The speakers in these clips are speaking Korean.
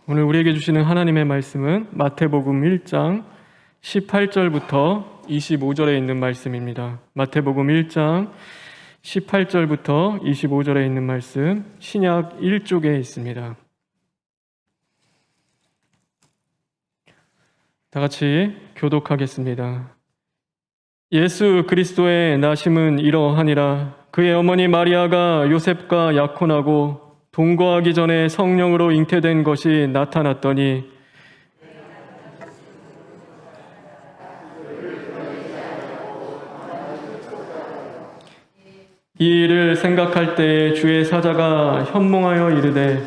오늘 우리에게 주시는 하나님의 말씀은 마태복음 1장 18절부터 25절에 있는 말씀입니다. 마태복음 1장 18절부터 25절에 있는 말씀, 신약 1쪽에 있습니다. 다 같이 교독하겠습니다. 예수 그리스도의 나심은 이러하니라. 그의 어머니 마리아가 요셉과 약혼하고 동거하기 전에 성령으로 잉태된 것이 나타났더니 이 일을 생각할 때에 주의 사자가 현몽하여 이르되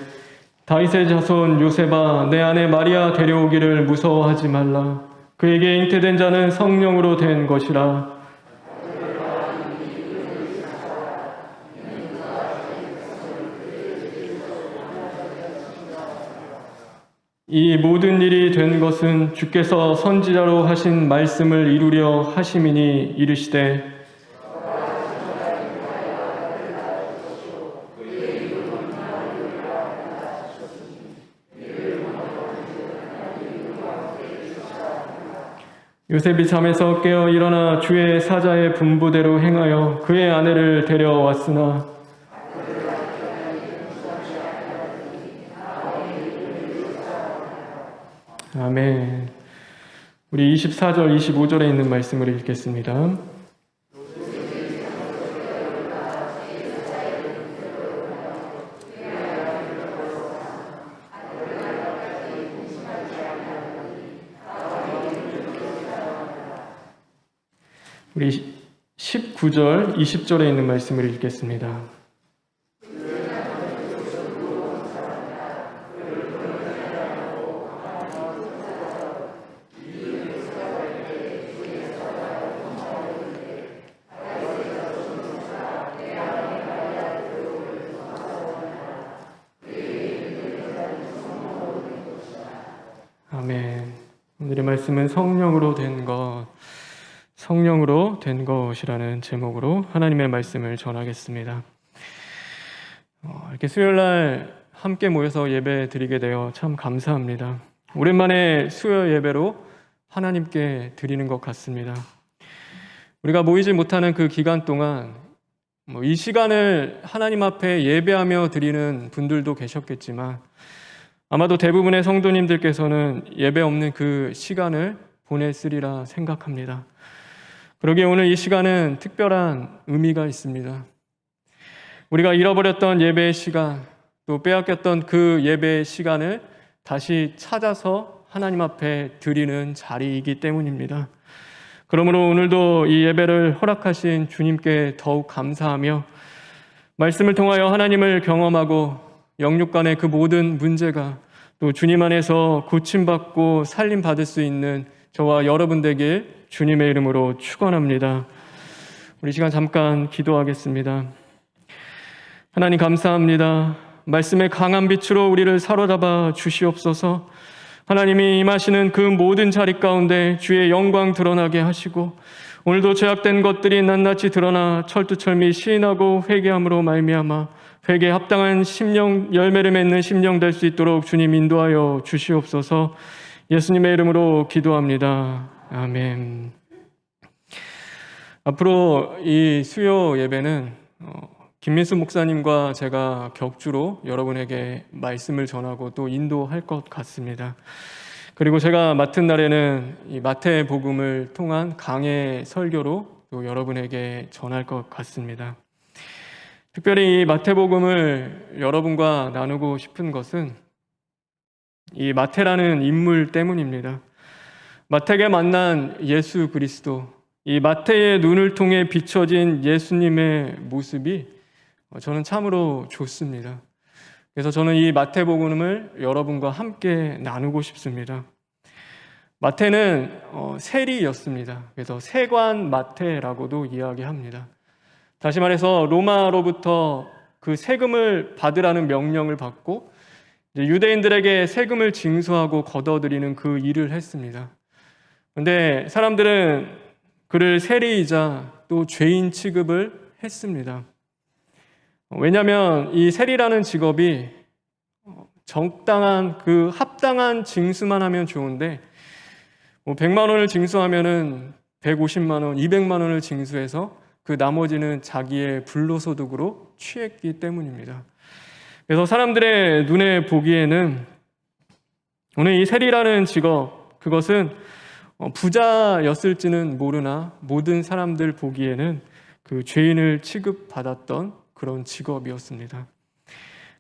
다윗의 자손 요셉아 내 아내 마리아 데려오기를 무서워하지 말라. 그에게 잉태된 자는 성령으로 된 것이라. 이 모든 일이 된 것은 주께서 선지자로 하신 말씀을 이루려 하심이니 이르시되 요셉이 잠에서 깨어 일어나 주의 사자의 분부대로 행하여 그의 아내를 데려왔으나 아멘. 우리 24절, 25절에 있는 말씀을 읽겠습니다. 우리 19절, 20절에 있는 말씀을 읽겠습니다. 아멘. 오늘의 말씀은 성령으로 된 것이라는 제목으로 하나님의 말씀을 전하겠습니다. 이렇게 수요일날 함께 모여서 예배 드리게 되어 참 감사합니다. 오랜만에 수요 예배로 하나님께 드리는 것 같습니다. 우리가 모이지 못하는 그 기간 동안 이 시간을 하나님 앞에 예배하며 드리는 분들도 계셨겠지만 아마도 대부분의 성도님들께서는 예배 없는 그 시간을 보냈으리라 생각합니다. 그러기에 오늘 이 시간은 특별한 의미가 있습니다. 우리가 잃어버렸던 예배의 시간, 또 빼앗겼던 그 예배의 시간을 다시 찾아서 하나님 앞에 드리는 자리이기 때문입니다. 그러므로 오늘도 이 예배를 허락하신 주님께 더욱 감사하며 말씀을 통하여 하나님을 경험하고 영육 간의 그 모든 문제가 또 주님 안에서 고침받고 살림받을 수 있는 저와 여러분 되길 주님의 이름으로 축원합니다. 우리 시간 잠깐 기도하겠습니다. 하나님 감사합니다. 말씀의 강한 빛으로 우리를 사로잡아 주시옵소서. 하나님이 임하시는 그 모든 자리 가운데 주의 영광 드러나게 하시고 오늘도 죄악된 것들이 낱낱이 드러나 철두철미 시인하고 회개함으로 말미암아 회개에 합당한 심령 열매를 맺는 심령 될 수 있도록 주님 인도하여 주시옵소서. 예수님의 이름으로 기도합니다. 아멘. 앞으로 이 수요 예배는 김민수 목사님과 제가 격주로 여러분에게 말씀을 전하고 또 인도할 것 같습니다. 그리고 제가 맡은 날에는 이 마태복음을 통한 강해 설교로 또 여러분에게 전할 것 같습니다. 특별히 이 마태복음을 여러분과 나누고 싶은 것은 이 마태라는 인물 때문입니다. 마태가 만난 예수 그리스도, 이 마태의 눈을 통해 비춰진 예수님의 모습이 저는 참으로 좋습니다. 그래서 저는 이 마태복음을 여러분과 함께 나누고 싶습니다. 마태는 세리였습니다. 그래서 세관 마태라고도 이야기합니다. 다시 말해서 로마로부터 그 세금을 받으라는 명령을 받고 유대인들에게 세금을 징수하고 걷어들이는 그 일을 했습니다. 그런데 사람들은 그를 세리이자 또 죄인 취급을 했습니다. 왜냐하면 이 세리라는 직업이 적당한 그 합당한 징수만 하면 좋은데 100만 원을 징수하면은 150만 원, 200만 원을 징수해서 그 나머지는 자기의 불로소득으로 취했기 때문입니다. 그래서 사람들의 눈에 보기에는 오늘 이 세리라는 직업, 그것은 부자였을지는 모르나 모든 사람들 보기에는 그 죄인을 취급받았던 그런 직업이었습니다.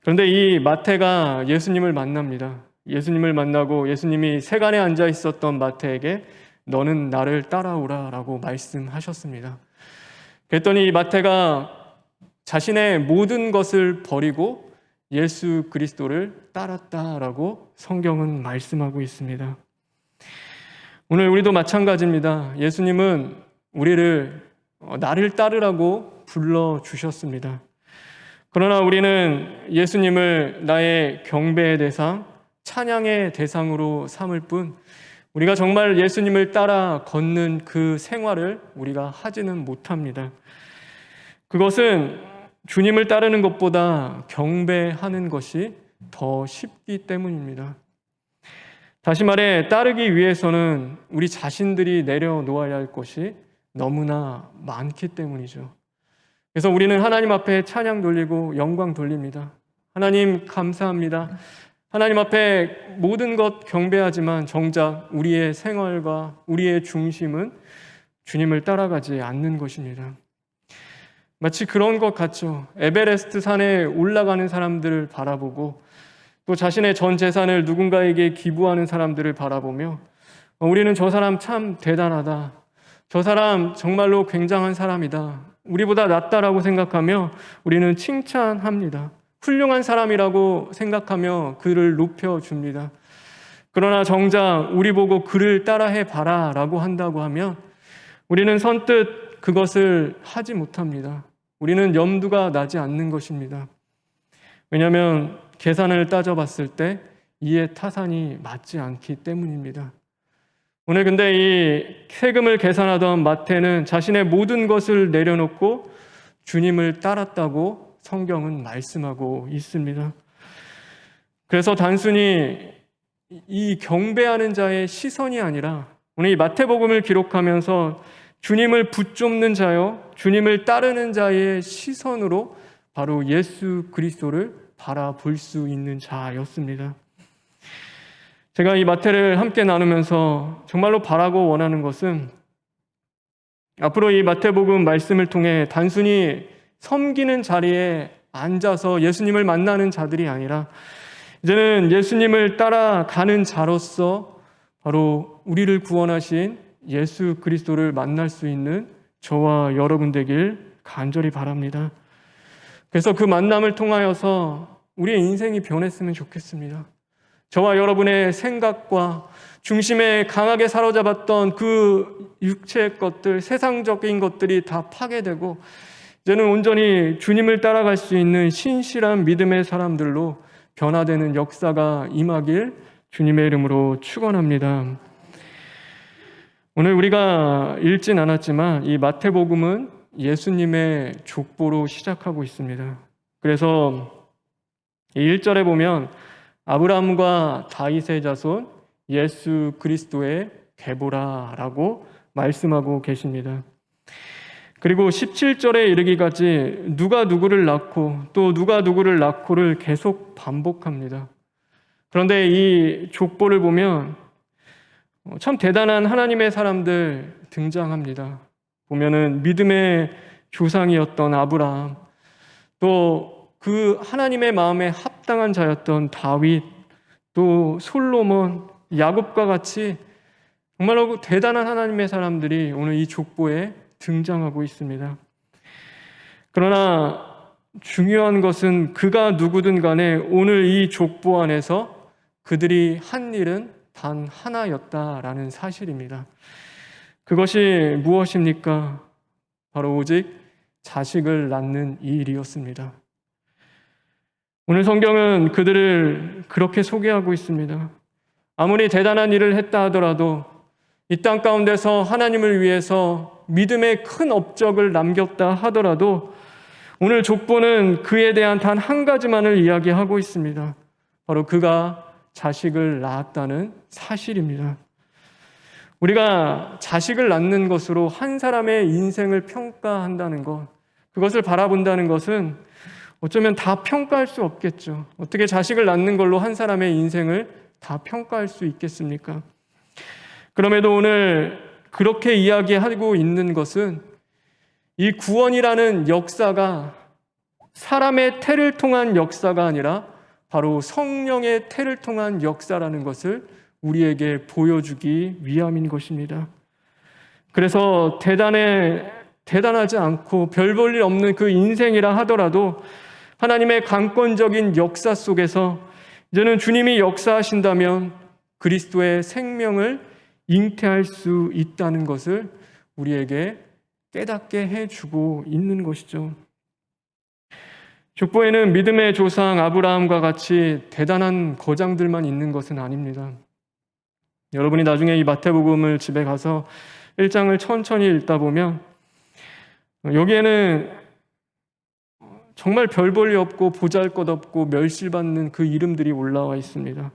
그런데 이 마태가 예수님을 만납니다. 예수님을 만나고 예수님이 세간에 앉아 있었던 마태에게 너는 나를 따라오라 라고 말씀하셨습니다. 그랬더니 마태가 자신의 모든 것을 버리고 예수 그리스도를 따랐다라고 성경은 말씀하고 있습니다. 오늘 우리도 마찬가지입니다. 예수님은 우리를 나를 따르라고 불러주셨습니다. 그러나 우리는 예수님을 나의 경배의 대상, 찬양의 대상으로 삼을 뿐 우리가 정말 예수님을 따라 걷는 그 생활을 우리가 하지는 못합니다. 그것은 주님을 따르는 것보다 경배하는 것이 더 쉽기 때문입니다. 다시 말해 따르기 위해서는 우리 자신들이 내려놓아야 할 것이 너무나 많기 때문이죠. 그래서 우리는 하나님 앞에 찬양 돌리고 영광 돌립니다. 하나님 감사합니다. 하나님 앞에 모든 것 경배하지만 정작 우리의 생활과 우리의 중심은 주님을 따라가지 않는 것입니다. 마치 그런 것 같죠. 에베레스트 산에 올라가는 사람들을 바라보고 또 자신의 전 재산을 누군가에게 기부하는 사람들을 바라보며 우리는 저 사람 참 대단하다. 저 사람 정말로 굉장한 사람이다. 우리보다 낫다라고 생각하며 우리는 칭찬합니다. 훌륭한 사람이라고 생각하며 그를 높여줍니다. 그러나 정작 우리 보고 그를 따라해 봐라 라고 한다고 하면 우리는 선뜻 그것을 하지 못합니다. 우리는 염두가 나지 않는 것입니다. 왜냐하면 계산을 따져봤을 때 이에 타산이 맞지 않기 때문입니다. 오늘 근데 이 세금을 계산하던 마태는 자신의 모든 것을 내려놓고 주님을 따랐다고 성경은 말씀하고 있습니다. 그래서 단순히 이 경배하는 자의 시선이 아니라 오늘 이 마태복음을 기록하면서 주님을 붙잡는 자요, 주님을 따르는 자의 시선으로 바로 예수 그리스도를 바라볼 수 있는 자였습니다. 제가 이 마태를 함께 나누면서 정말로 바라고 원하는 것은 앞으로 이 마태복음 말씀을 통해 단순히 섬기는 자리에 앉아서 예수님을 만나는 자들이 아니라 이제는 예수님을 따라가는 자로서 바로 우리를 구원하신 예수 그리스도를 만날 수 있는 저와 여러분 되길 간절히 바랍니다. 그래서 그 만남을 통하여서 우리의 인생이 변했으면 좋겠습니다. 저와 여러분의 생각과 중심에 강하게 사로잡았던 그 육체의 것들, 세상적인 것들이 다 파괴되고 이제는 온전히 주님을 따라갈 수 있는 신실한 믿음의 사람들로 변화되는 역사가 임하길 주님의 이름으로 축원합니다. 오늘 우리가 읽진 않았지만 이 마태복음은 예수님의 족보로 시작하고 있습니다. 그래서 1절에 보면 아브라함과 다윗의 자손 예수 그리스도의 계보라라고 말씀하고 계십니다. 그리고 17절에 이르기까지 누가 누구를 낳고 또 누가 누구를 낳고를 계속 반복합니다. 그런데 이 족보를 보면 참 대단한 하나님의 사람들 등장합니다. 보면은 믿음의 조상이었던 아브라함, 또 그 하나님의 마음에 합당한 자였던 다윗, 또 솔로몬, 야곱과 같이 정말로 대단한 하나님의 사람들이 오늘 이 족보에 등장하고 있습니다. 그러나 중요한 것은 그가 누구든 간에 오늘 이 족보 안에서 그들이 한 일은 단 하나였다라는 사실입니다. 그것이 무엇입니까? 바로 오직 자식을 낳는 일이었습니다. 오늘 성경은 그들을 그렇게 소개하고 있습니다. 아무리 대단한 일을 했다 하더라도 이 땅 가운데서 하나님을 위해서 믿음의 큰 업적을 남겼다 하더라도 오늘 족보는 그에 대한 단 한 가지만을 이야기하고 있습니다. 바로 그가 자식을 낳았다는 사실입니다. 우리가 자식을 낳는 것으로 한 사람의 인생을 평가한다는 것, 그것을 바라본다는 것은 어쩌면 다 평가할 수 없겠죠. 어떻게 자식을 낳는 걸로 한 사람의 인생을 다 평가할 수 있겠습니까? 그럼에도 오늘 그렇게 이야기하고 있는 것은 이 구원이라는 역사가 사람의 태를 통한 역사가 아니라 바로 성령의 태를 통한 역사라는 것을 우리에게 보여주기 위함인 것입니다. 그래서 대단하지 않고 별 볼 일 없는 그 인생이라 하더라도 하나님의 강권적인 역사 속에서 이제는 주님이 역사하신다면 그리스도의 생명을 잉태할 수 있다는 것을 우리에게 깨닫게 해주고 있는 것이죠. 족보에는 믿음의 조상 아브라함과 같이 대단한 거장들만 있는 것은 아닙니다. 여러분이 나중에 이 마태복음을 집에 가서 1장을 천천히 읽다 보면 여기에는 정말 별 볼 일 없고 보잘것없고 멸시받는 그 이름들이 올라와 있습니다.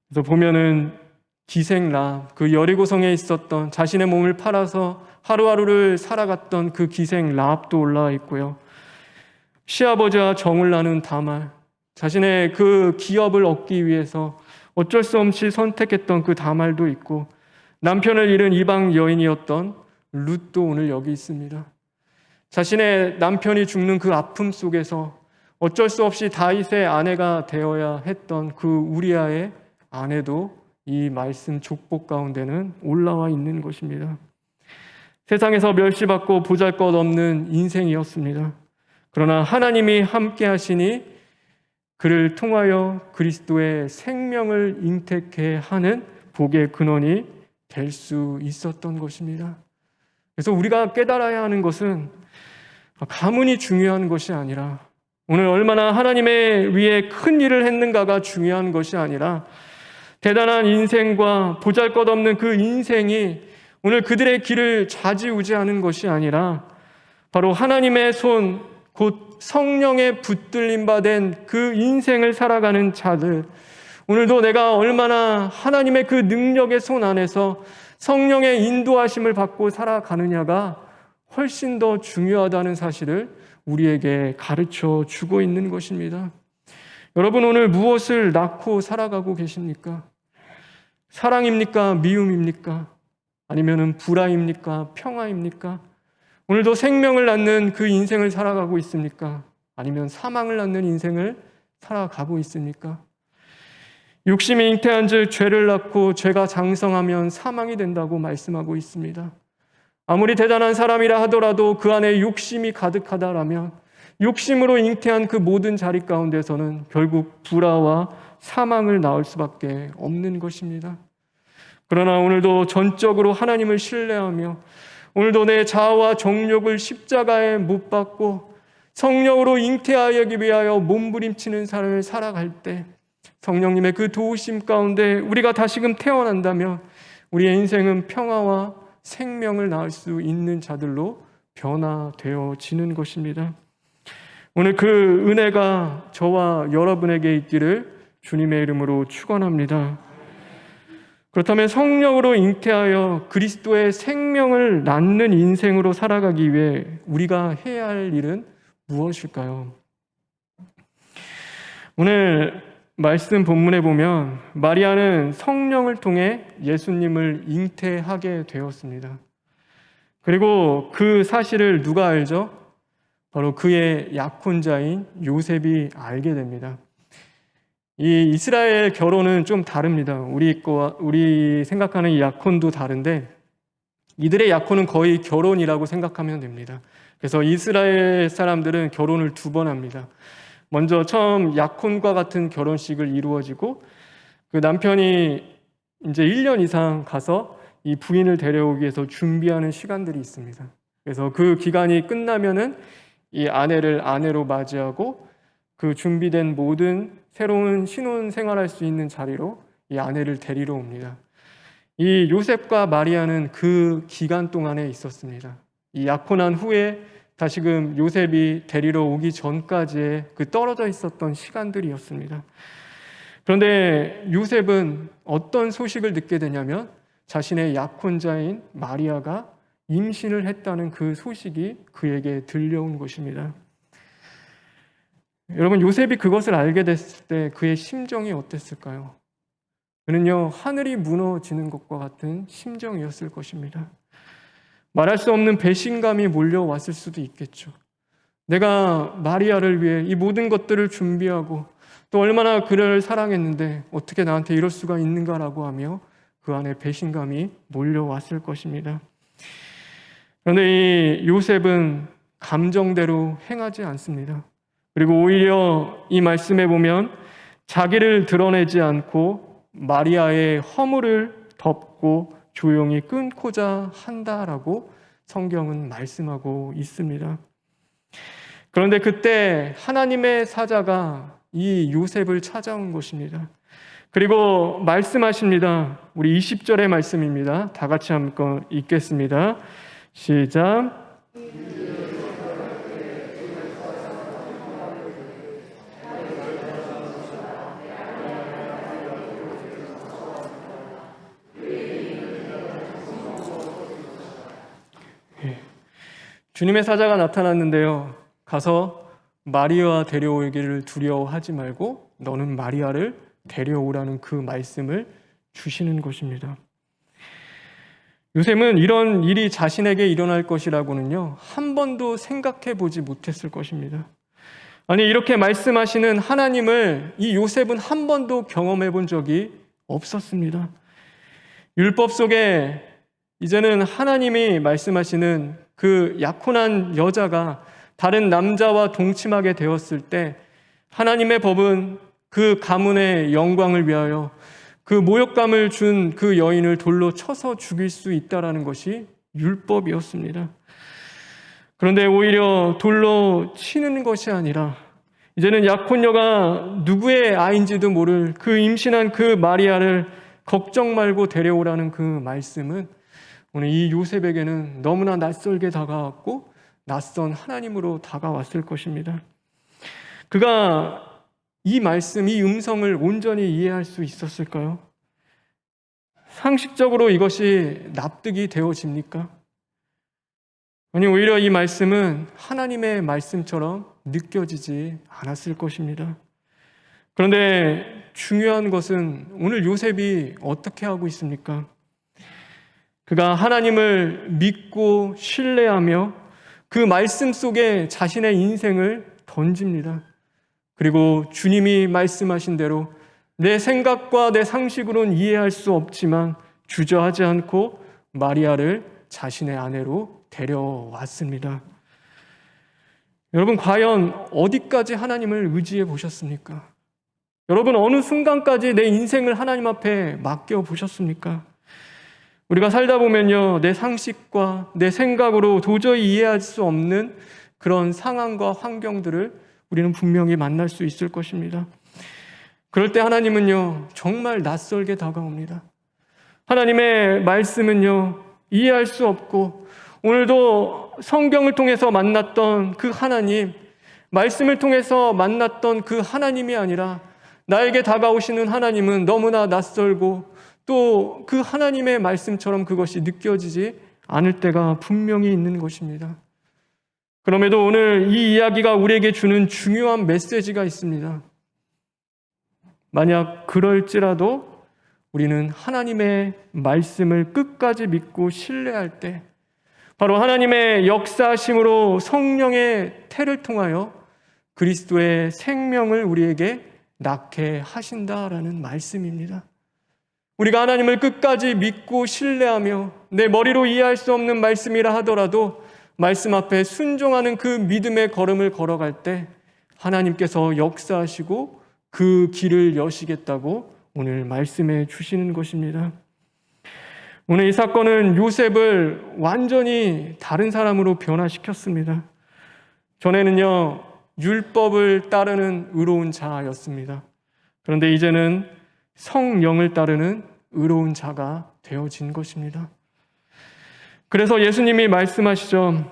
그래서 보면은 기생 랍, 그 여리고성에 있었던 자신의 몸을 팔아서 하루하루를 살아갔던 그 기생 랍도 올라와 있고요. 시아버지와 정을 나눈 다말, 자신의 그 기업을 얻기 위해서 어쩔 수 없이 선택했던 그 다말도 있고, 남편을 잃은 이방 여인이었던 룻도 오늘 여기 있습니다. 자신의 남편이 죽는 그 아픔 속에서 어쩔 수 없이 다윗의 아내가 되어야 했던 그 우리아의 아내도 이 말씀 족보 가운데는 올라와 있는 것입니다. 세상에서 멸시받고 보잘것없는 인생이었습니다. 그러나 하나님이 함께 하시니 그를 통하여 그리스도의 생명을 잉태케 하는 복의 근원이 될 수 있었던 것입니다. 그래서 우리가 깨달아야 하는 것은 가문이 중요한 것이 아니라, 오늘 얼마나 하나님의 위에 큰 일을 했는가가 중요한 것이 아니라, 대단한 인생과 보잘것없는 그 인생이 오늘 그들의 길을 좌지우지하는 것이 아니라 바로 하나님의 손, 곧 성령의 붙들림 받은 그 인생을 살아가는 자들, 오늘도 내가 얼마나 하나님의 그 능력의 손 안에서 성령의 인도하심을 받고 살아가느냐가 훨씬 더 중요하다는 사실을 우리에게 가르쳐 주고 있는 것입니다. 여러분, 오늘 무엇을 낳고 살아가고 계십니까? 사랑입니까? 미움입니까? 아니면 불화입니까? 평화입니까? 오늘도 생명을 낳는 그 인생을 살아가고 있습니까? 아니면 사망을 낳는 인생을 살아가고 있습니까? 욕심이 잉태한 즉 죄를 낳고 죄가 장성하면 사망이 된다고 말씀하고 있습니다. 아무리 대단한 사람이라 하더라도 그 안에 욕심이 가득하다라면 욕심으로 잉태한 그 모든 자리 가운데서는 결국 불화와 사망을 낳을 수밖에 없는 것입니다. 그러나 오늘도 전적으로 하나님을 신뢰하며 오늘도 내 자아와 정욕을 십자가에 못 박고 성령으로 잉태하기 위하여 몸부림치는 삶을 살아갈 때 성령님의 그 도우심 가운데 우리가 다시금 태어난다면 우리의 인생은 평화와 생명을 낳을 수 있는 자들로 변화되어지는 것입니다. 오늘 그 은혜가 저와 여러분에게 있기를 주님의 이름으로 축원합니다. 그렇다면 성령으로 잉태하여 그리스도의 생명을 낳는 인생으로 살아가기 위해 우리가 해야 할 일은 무엇일까요? 오늘 말씀 본문에 보면 마리아는 성령을 통해 예수님을 잉태하게 되었습니다. 그리고 그 사실을 누가 알죠? 바로 그의 약혼자인 요셉이 알게 됩니다. 이 이스라엘 결혼은 좀 다릅니다. 우리 생각하는 이 약혼도 다른데 이들의 약혼은 거의 결혼이라고 생각하면 됩니다. 그래서 이스라엘 사람들은 결혼을 2번 합니다. 먼저 처음 약혼과 같은 결혼식을 이루어지고 그 남편이 이제 1년 이상 가서 이 부인을 데려오기 위해서 준비하는 시간들이 있습니다. 그래서 그 기간이 끝나면은 이 아내를 아내로 맞이하고 그 준비된 모든 새로운 신혼 생활할 수 있는 자리로 이 아내를 데리러 옵니다. 이 요셉과 마리아는 그 기간 동안에 있었습니다. 이 약혼한 후에 다시금 요셉이 데리러 오기 전까지의 그 떨어져 있었던 시간들이었습니다. 그런데 요셉은 어떤 소식을 듣게 되냐면 자신의 약혼자인 마리아가 임신을 했다는 그 소식이 그에게 들려온 것입니다. 여러분, 요셉이 그것을 알게 됐을 때 그의 심정이 어땠을까요? 그는요, 하늘이 무너지는 것과 같은 심정이었을 것입니다. 말할 수 없는 배신감이 몰려왔을 수도 있겠죠. 내가 마리아를 위해 이 모든 것들을 준비하고 또 얼마나 그를 사랑했는데 어떻게 나한테 이럴 수가 있는가라고 하며 그 안에 배신감이 몰려왔을 것입니다. 그런데 이 요셉은 감정대로 행하지 않습니다. 그리고 오히려 이 말씀에 보면 자기를 드러내지 않고 마리아의 허물을 덮고 조용히 끊고자 한다라고 성경은 말씀하고 있습니다. 그런데 그때 하나님의 사자가 이 요셉을 찾아온 것입니다. 그리고 말씀하십니다. 우리 20절의 말씀입니다. 다 같이 한번 읽겠습니다. 시작. 주님의 사자가 나타났는데요. 가서 마리아 데려오기를 두려워하지 말고 너는 마리아를 데려오라는 그 말씀을 주시는 것입니다. 요셉은 이런 일이 자신에게 일어날 것이라고는요, 한 번도 생각해 보지 못했을 것입니다. 아니, 이렇게 말씀하시는 하나님을 이 요셉은 한 번도 경험해 본 적이 없었습니다. 율법 속에 이제는 하나님이 말씀하시는 그 약혼한 여자가 다른 남자와 동침하게 되었을 때 하나님의 법은 그 가문의 영광을 위하여 그 모욕감을 준 그 여인을 돌로 쳐서 죽일 수 있다라는 것이 율법이었습니다. 그런데 오히려 돌로 치는 것이 아니라 이제는 약혼녀가 누구의 아인지도 모를 그 임신한 그 마리아를 걱정 말고 데려오라는 그 말씀은 오늘 이 요셉에게는 너무나 낯설게 다가왔고 낯선 하나님으로 다가왔을 것입니다. 그가 이 말씀, 이 음성을 온전히 이해할 수 있었을까요? 상식적으로 이것이 납득이 되어집니까? 아니, 오히려 이 말씀은 하나님의 말씀처럼 느껴지지 않았을 것입니다. 그런데 중요한 것은 오늘 요셉이 어떻게 하고 있습니까? 그가 하나님을 믿고 신뢰하며 그 말씀 속에 자신의 인생을 던집니다. 그리고 주님이 말씀하신 대로 내 생각과 내 상식으로는 이해할 수 없지만 주저하지 않고 마리아를 자신의 아내로 데려왔습니다. 여러분, 과연 어디까지 하나님을 의지해 보셨습니까? 여러분, 어느 순간까지 내 인생을 하나님 앞에 맡겨 보셨습니까? 우리가 살다 보면요, 내 상식과 내 생각으로 도저히 이해할 수 없는 그런 상황과 환경들을 우리는 분명히 만날 수 있을 것입니다. 그럴 때 하나님은요, 정말 낯설게 다가옵니다. 하나님의 말씀은요, 이해할 수 없고 오늘도 성경을 통해서 만났던 그 하나님, 말씀을 통해서 만났던 그 하나님이 아니라 나에게 다가오시는 하나님은 너무나 낯설고 또 그 하나님의 말씀처럼 그것이 느껴지지 않을 때가 분명히 있는 것입니다. 그럼에도 오늘 이 이야기가 우리에게 주는 중요한 메시지가 있습니다. 만약 그럴지라도 우리는 하나님의 말씀을 끝까지 믿고 신뢰할 때 바로 하나님의 역사심으로 성령의 태를 통하여 그리스도의 생명을 우리에게 낳게 하신다라는 말씀입니다. 우리가 하나님을 끝까지 믿고 신뢰하며 내 머리로 이해할 수 없는 말씀이라 하더라도 말씀 앞에 순종하는 그 믿음의 걸음을 걸어갈 때 하나님께서 역사하시고 그 길을 여시겠다고 오늘 말씀해 주시는 것입니다. 오늘 이 사건은 요셉을 완전히 다른 사람으로 변화시켰습니다. 전에는요, 율법을 따르는 의로운 자였습니다. 그런데 이제는 성령을 따르는 의로운 자가 되어진 것입니다. 그래서 예수님이 말씀하시죠.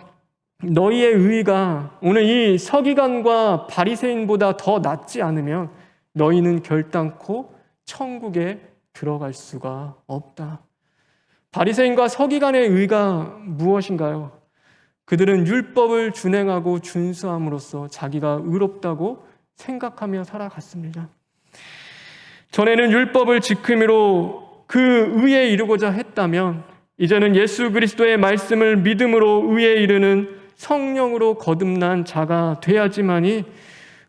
너희의 의가 오늘 이 서기관과 바리새인보다 더 낫지 않으면 너희는 결단코 천국에 들어갈 수가 없다. 바리새인과 서기관의 의가 무엇인가요? 그들은 율법을 준행하고 준수함으로써 자기가 의롭다고 생각하며 살아갔습니다. 전에는 율법을 지킴으로 그 의에 이르고자 했다면 이제는 예수 그리스도의 말씀을 믿음으로 의에 이르는 성령으로 거듭난 자가 돼야지만이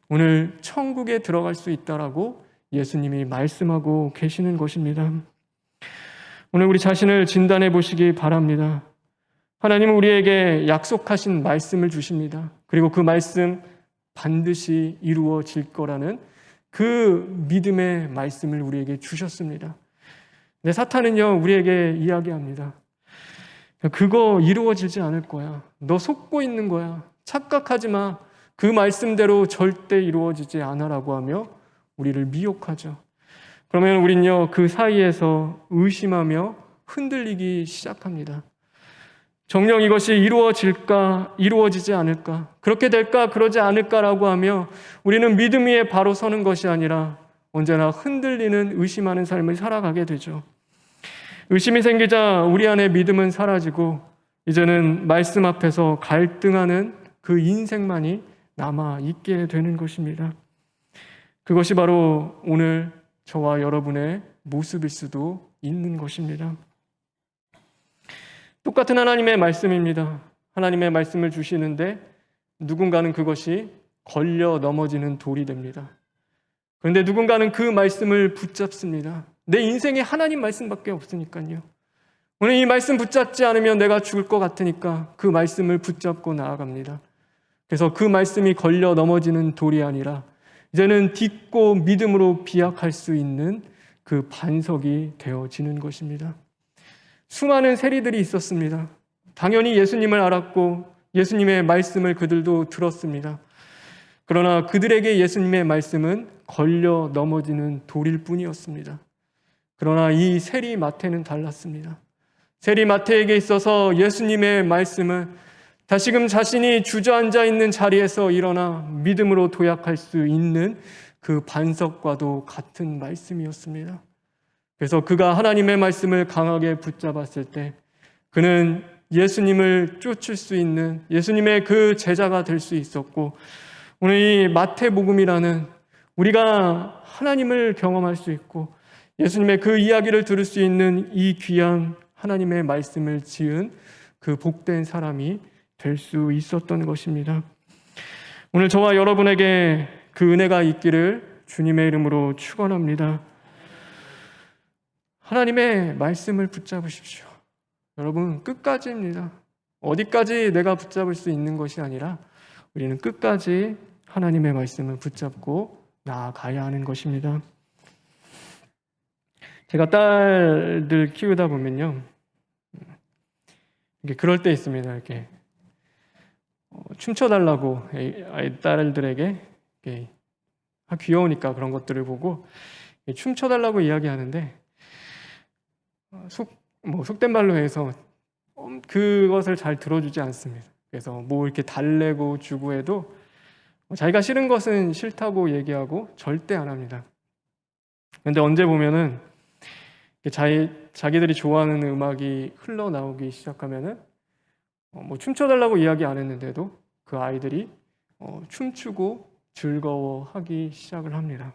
오늘 천국에 들어갈 수 있다라고 예수님이 말씀하고 계시는 것입니다. 오늘 우리 자신을 진단해 보시기 바랍니다. 하나님은 우리에게 약속하신 말씀을 주십니다. 그리고 그 말씀 반드시 이루어질 거라는 그 믿음의 말씀을 우리에게 주셨습니다. 근데 사탄은요, 우리에게 이야기합니다. 그거 이루어지지 않을 거야. 너 속고 있는 거야. 착각하지 마. 그 말씀대로 절대 이루어지지 않아라고 하며 우리를 미혹하죠. 그러면 우린요, 그 사이에서 의심하며 흔들리기 시작합니다. 정녕 이것이 이루어질까, 이루어지지 않을까, 그렇게 될까, 그러지 않을까라고 하며 우리는 믿음 위에 바로 서는 것이 아니라 언제나 흔들리는, 의심하는 삶을 살아가게 되죠. 의심이 생기자 우리 안에 믿음은 사라지고 이제는 말씀 앞에서 갈등하는 그 인생만이 남아 있게 되는 것입니다. 그것이 바로 오늘 저와 여러분의 모습일 수도 있는 것입니다. 똑같은 하나님의 말씀입니다. 하나님의 말씀을 주시는데 누군가는 그것이 걸려 넘어지는 돌이 됩니다. 그런데 누군가는 그 말씀을 붙잡습니다. 내 인생에 하나님 말씀밖에 없으니까요. 오늘 이 말씀 붙잡지 않으면 내가 죽을 것 같으니까 그 말씀을 붙잡고 나아갑니다. 그래서 그 말씀이 걸려 넘어지는 돌이 아니라 이제는 딛고 믿음으로 비약할 수 있는 그 반석이 되어지는 것입니다. 수많은 세리들이 있었습니다. 당연히 예수님을 알았고 예수님의 말씀을 그들도 들었습니다. 그러나 그들에게 예수님의 말씀은 걸려 넘어지는 돌일 뿐이었습니다. 그러나 이 세리 마태는 달랐습니다. 세리 마태에게 있어서 예수님의 말씀은 다시금 자신이 주저앉아 있는 자리에서 일어나 믿음으로 도약할 수 있는 그 반석과도 같은 말씀이었습니다. 그래서 그가 하나님의 말씀을 강하게 붙잡았을 때 그는 예수님을 쫓을 수 있는 예수님의 그 제자가 될 수 있었고, 오늘 이 마태복음이라는 우리가 하나님을 경험할 수 있고 예수님의 그 이야기를 들을 수 있는 이 귀한 하나님의 말씀을 지은 그 복된 사람이 될 수 있었던 것입니다. 오늘 저와 여러분에게 그 은혜가 있기를 주님의 이름으로 축원합니다. 하나님의 말씀을 붙잡으십시오. 여러분, 끝까지입니다. 어디까지 내가 붙잡을 수 있는 것이 아니라 우리는 끝까지 하나님의 말씀을 붙잡고 나아가야 하는 것입니다. 제가 딸들 키우다 보면요, 이게 그럴 때 있습니다. 이렇게 춤춰달라고 딸들에게 귀여우니까 그런 것들을 보고 춤춰달라고 이야기하는데 속된 말로 해서 그것을 잘 들어주지 않습니다. 그래서 뭐 이렇게 달래고 주고 해도 자기가 싫은 것은 싫다고 얘기하고 절대 안 합니다. 그런데 언제 보면은 자기들이 좋아하는 음악이 흘러나오기 시작하면은 뭐 춤춰달라고 이야기 안 했는데도 그 아이들이 춤추고 즐거워하기 시작을 합니다.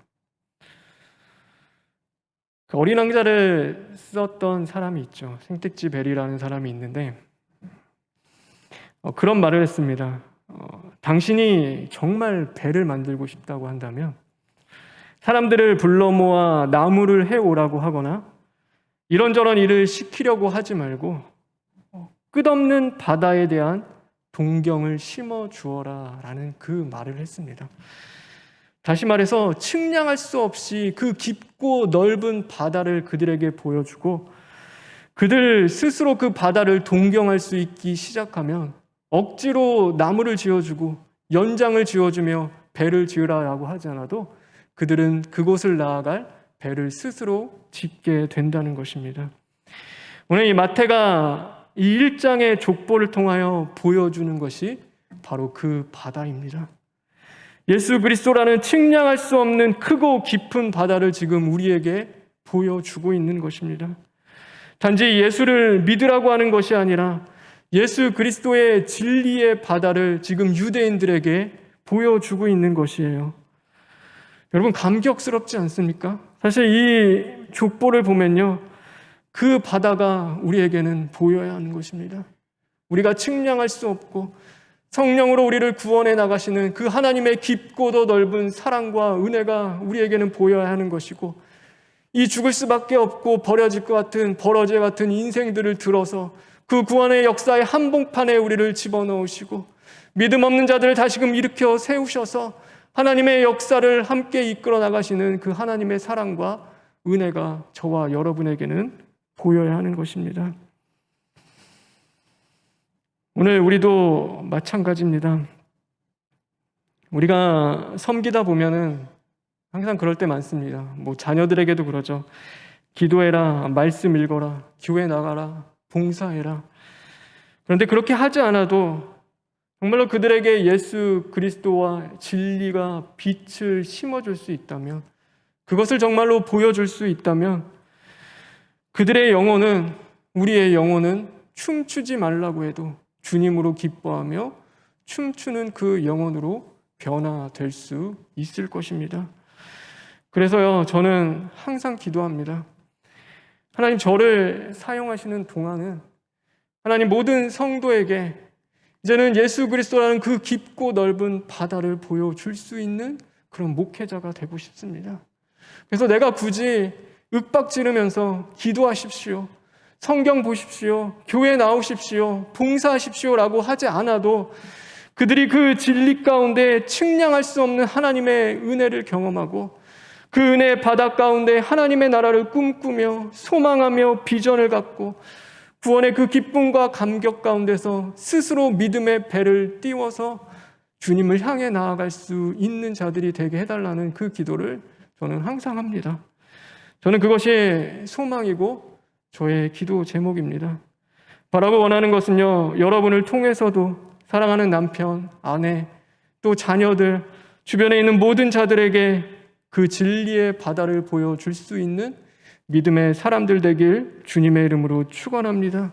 그 어린 왕자를 썼던 사람이 있죠. 생텍쥐 베리라는 사람이 있는데 그런 말을 했습니다. 당신이 정말 배를 만들고 싶다고 한다면 사람들을 불러 모아 나무를 해오라고 하거나 이런저런 일을 시키려고 하지 말고 끝없는 바다에 대한 동경을 심어 주어라 라는 그 말을 했습니다. 다시 말해서 측량할 수 없이 그 깊고 넓은 바다를 그들에게 보여주고 그들 스스로 그 바다를 동경할 수 있기 시작하면 억지로 나무를 지어주고 연장을 지어주며 배를 지으라고 하지 않아도 그들은 그곳을 나아갈 배를 스스로 짓게 된다는 것입니다. 오늘 이 마태가 이 1장의 족보를 통하여 보여주는 것이 바로 그 바다입니다. 예수 그리스도라는 측량할 수 없는 크고 깊은 바다를 지금 우리에게 보여주고 있는 것입니다. 단지 예수를 믿으라고 하는 것이 아니라 예수 그리스도의 진리의 바다를 지금 유대인들에게 보여주고 있는 것이에요. 여러분, 감격스럽지 않습니까? 사실 이 족보를 보면요, 그 바다가 우리에게는 보여야 하는 것입니다. 우리가 측량할 수 없고 성령으로 우리를 구원해 나가시는 그 하나님의 깊고도 넓은 사랑과 은혜가 우리에게는 보여야 하는 것이고, 이 죽을 수밖에 없고 버려질 것 같은 버러지 같은 인생들을 들어서 그 구원의 역사의 한복판에 우리를 집어넣으시고 믿음 없는 자들을 다시금 일으켜 세우셔서 하나님의 역사를 함께 이끌어 나가시는 그 하나님의 사랑과 은혜가 저와 여러분에게는 보여야 하는 것입니다. 오늘 우리도 마찬가지입니다. 우리가 섬기다 보면은 항상 그럴 때 많습니다. 자녀들에게도 그러죠. 기도해라, 말씀 읽어라, 교회 나가라, 봉사해라. 그런데 그렇게 하지 않아도 정말로 그들에게 예수 그리스도와 진리가 빛을 심어줄 수 있다면, 그것을 정말로 보여줄 수 있다면 그들의 영혼은, 우리의 영혼은 춤추지 말라고 해도 주님으로 기뻐하며 춤추는 그 영혼으로 변화될 수 있을 것입니다. 그래서요, 저는 항상 기도합니다. 하나님, 저를 사용하시는 동안은 하나님 모든 성도에게 이제는 예수 그리스도라는 그 깊고 넓은 바다를 보여줄 수 있는 그런 목회자가 되고 싶습니다. 그래서 내가 굳이 윽박지르면서 기도하십시오, 성경 보십시오, 교회 나오십시오, 봉사하십시오라고 하지 않아도 그들이 그 진리 가운데 측량할 수 없는 하나님의 은혜를 경험하고 그 은혜의 바다 가운데 하나님의 나라를 꿈꾸며 소망하며 비전을 갖고 구원의 그 기쁨과 감격 가운데서 스스로 믿음의 배를 띄워서 주님을 향해 나아갈 수 있는 자들이 되게 해달라는 그 기도를 저는 항상 합니다. 저는 그것이 소망이고 저의 기도 제목입니다. 바라고 원하는 것은요, 여러분을 통해서도 사랑하는 남편, 아내, 또 자녀들, 주변에 있는 모든 자들에게 그 진리의 바다를 보여줄 수 있는 믿음의 사람들 되길 주님의 이름으로 축원합니다.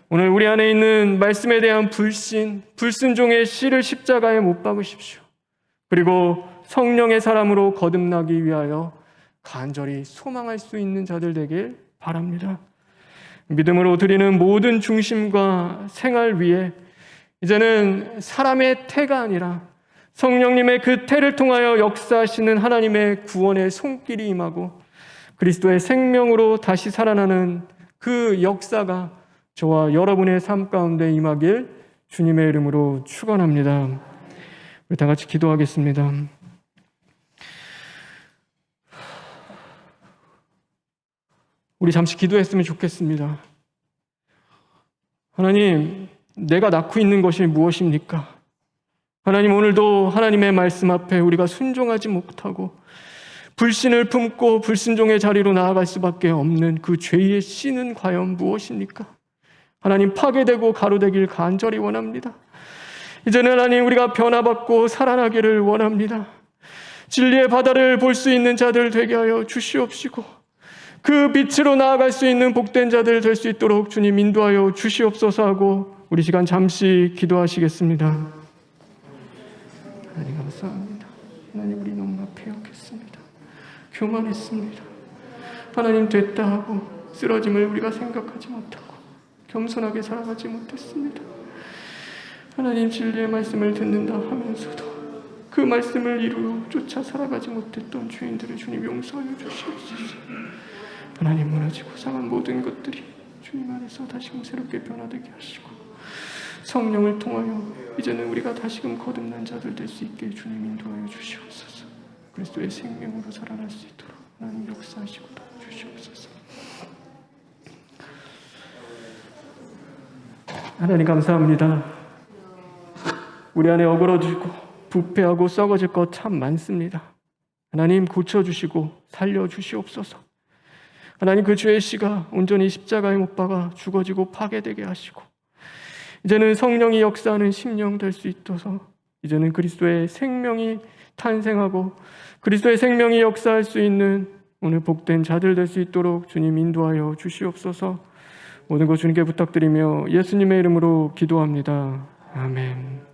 오늘 우리 안에 있는 말씀에 대한 불순종의 씨를 십자가에 못 박으십시오. 그리고 성령의 사람으로 거듭나기 위하여 간절히 소망할 수 있는 자들 되길 바랍니다. 믿음으로 드리는 모든 중심과 생활 위에 이제는 사람의 태가 아니라 성령님의 그 태를 통하여 역사하시는 하나님의 구원의 손길이 임하고 그리스도의 생명으로 다시 살아나는 그 역사가 저와 여러분의 삶 가운데 임하길 주님의 이름으로 축원합니다. 우리 다 같이 기도하겠습니다. 우리 잠시 기도했으면 좋겠습니다. 하나님, 내가 낳고 있는 것이 무엇입니까? 하나님, 오늘도 하나님의 말씀 앞에 우리가 순종하지 못하고 불신을 품고 불순종의 자리로 나아갈 수밖에 없는 그 죄의 씨는 과연 무엇입니까? 하나님, 파괴되고 가로되길 간절히 원합니다. 이제는 하나님, 우리가 변화받고 살아나기를 원합니다. 진리의 바다를 볼 수 있는 자들 되게 하여 주시옵시고 그 빛으로 나아갈 수 있는 복된 자들 될 수 있도록 주님 인도하여 주시옵소서 하고 우리 시간 잠시 기도하시겠습니다. 하나님 감사합니다. 하나님, 우리 너무나 패역했습니다. 교만했습니다. 하나님, 됐다 하고 쓰러짐을 우리가 생각하지 못하고 겸손하게 살아가지 못했습니다. 하나님, 진리의 말씀을 듣는다 하면서도 그 말씀을 이루어 쫓아 살아가지 못했던 죄인들을 주님 용서하여 주시옵소서. 하나님, 무너지고 상한 모든 것들이 주님 안에서 다시금 새롭게 변화되게 하시고 성령을 통하여 이제는 우리가 다시금 거듭난 자들 될 수 있게 주님 인도하여 주시옵소서. 그리스도의 생명으로 살아날 수 있도록 하나님 역사하시고 도와주시옵소서. 하나님 감사합니다. 우리 안에 어그러지고 부패하고 썩어질 것 참 많습니다. 하나님, 고쳐주시고 살려주시옵소서. 하나님, 그 죄의 씨가 온전히 십자가에 못 박아 죽어지고 파괴되게 하시고 이제는 성령이 역사하는 심령 될 수 있어서 이제는 그리스도의 생명이 탄생하고 그리스도의 생명이 역사할 수 있는 오늘 복된 자들 될 수 있도록 주님 인도하여 주시옵소서. 모든 것 주님께 부탁드리며 예수님의 이름으로 기도합니다. 아멘.